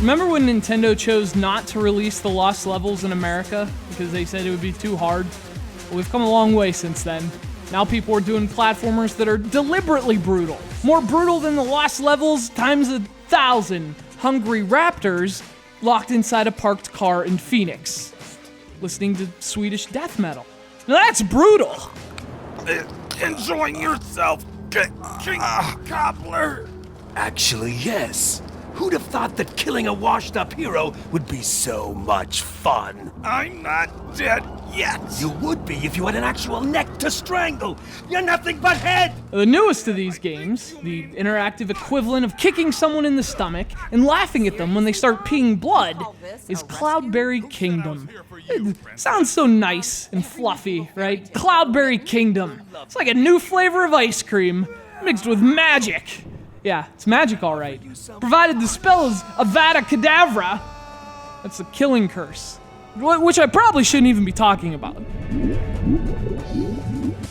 Remember when Nintendo chose not to release the Lost Levels in America because they said it would be too hard? Well, we've come a long way since then. Now people are doing platformers that are deliberately brutal. More brutal than the Lost Levels times 1,000 hungry raptors locked inside a parked car in Phoenix, listening to Swedish death metal. Now that's brutal! Enjoying yourself, King Cobbler? Actually, yes. Who'd have thought that killing a washed-up hero would be so much fun? I'm not dead yet. You would be if you had an actual neck to strangle. You're nothing but head! The newest of these games, the interactive equivalent of kicking someone in the stomach and laughing at them when they start peeing blood, is Cloudberry Kingdom. It sounds so nice and fluffy, right? Cloudberry Kingdom. It's like a new flavor of ice cream mixed with magic. Yeah, it's magic all right. Provided the spell is Avada Kedavra, that's a killing curse, which I probably shouldn't even be talking about.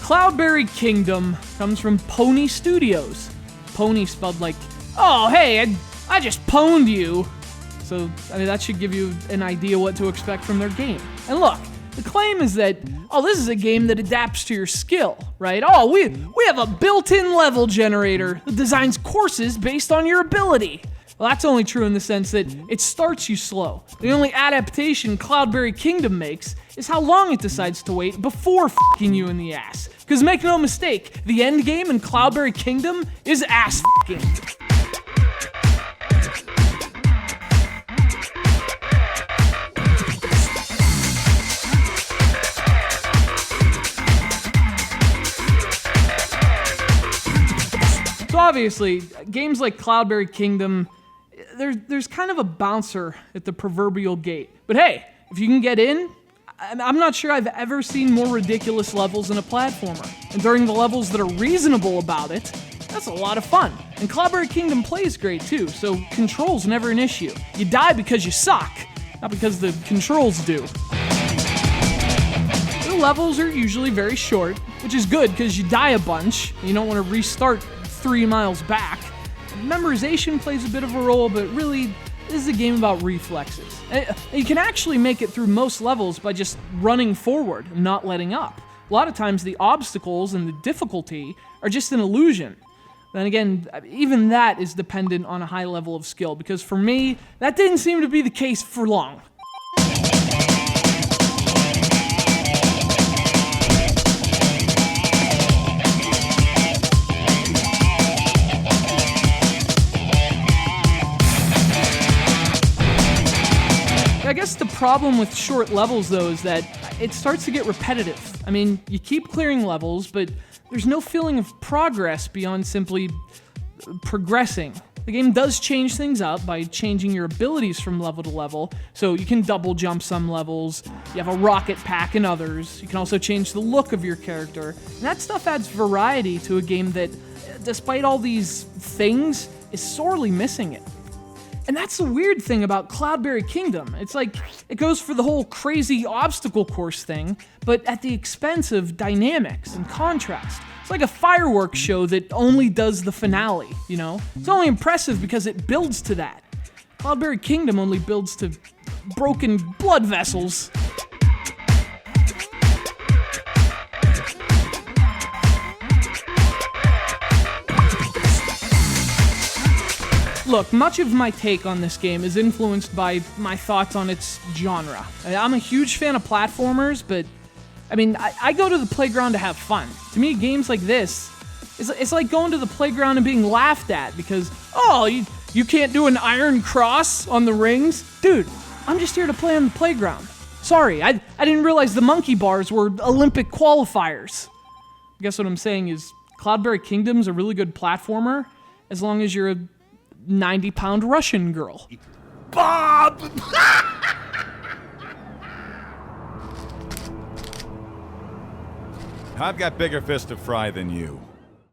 Cloudberry Kingdom comes from Pwnee Studios. Pwnee spelled like, oh hey, I just pwned you. So, I mean, that should give you an idea what to expect from their game. And look, the claim is that, oh, this is a game that adapts to your skill, right? Oh, we have a built-in level generator that designs courses based on your ability. Well, that's only true in the sense that it starts you slow. The only adaptation Cloudberry Kingdom makes is how long it decides to wait before f***ing you in the ass. Because make no mistake, the end game in Cloudberry Kingdom is ass f***ing. So obviously, games like Cloudberry Kingdom, there's kind of a bouncer at the proverbial gate. But hey, if you can get in, I'm not sure I've ever seen more ridiculous levels in a platformer. And during the levels that are reasonable about it, that's a lot of fun. And Cloudberry Kingdom plays great too, so control's never an issue. You die because you suck, not because the controls do. The levels are usually very short, which is good because you die a bunch, and you don't want to restart 3 miles back. Memorization plays a bit of a role, but really, this is a game about reflexes. You can actually make it through most levels by just running forward and not letting up. A lot of times the obstacles and the difficulty are just an illusion. Then again, even that is dependent on a high level of skill, because for me, that didn't seem to be the case for long. I guess the problem with short levels, though, is that it starts to get repetitive. I mean, you keep clearing levels, but there's no feeling of progress beyond simply progressing. The game does change things up by changing your abilities from level to level, so you can double jump some levels, you have a rocket pack in others, you can also change the look of your character, and that stuff adds variety to a game that, despite all these things, is sorely missing it. And that's the weird thing about Cloudberry Kingdom. It's like, it goes for the whole crazy obstacle course thing, but at the expense of dynamics and contrast. It's like a fireworks show that only does the finale, you know? It's only impressive because it builds to that. Cloudberry Kingdom only builds to broken blood vessels. Look, much of my take on this game is influenced by my thoughts on its genre. I'm a huge fan of platformers, but I mean, I go to the playground to have fun. To me, games like this, it's like going to the playground and being laughed at because, oh, you can't do an iron cross on the rings? Dude, I'm just here to play on the playground. Sorry, I didn't realize the monkey bars were Olympic qualifiers. I guess what I'm saying is Cloudberry Kingdom's a really good platformer as long as you're a 90-pound Russian girl. Bob! I've got bigger fish to fry than you.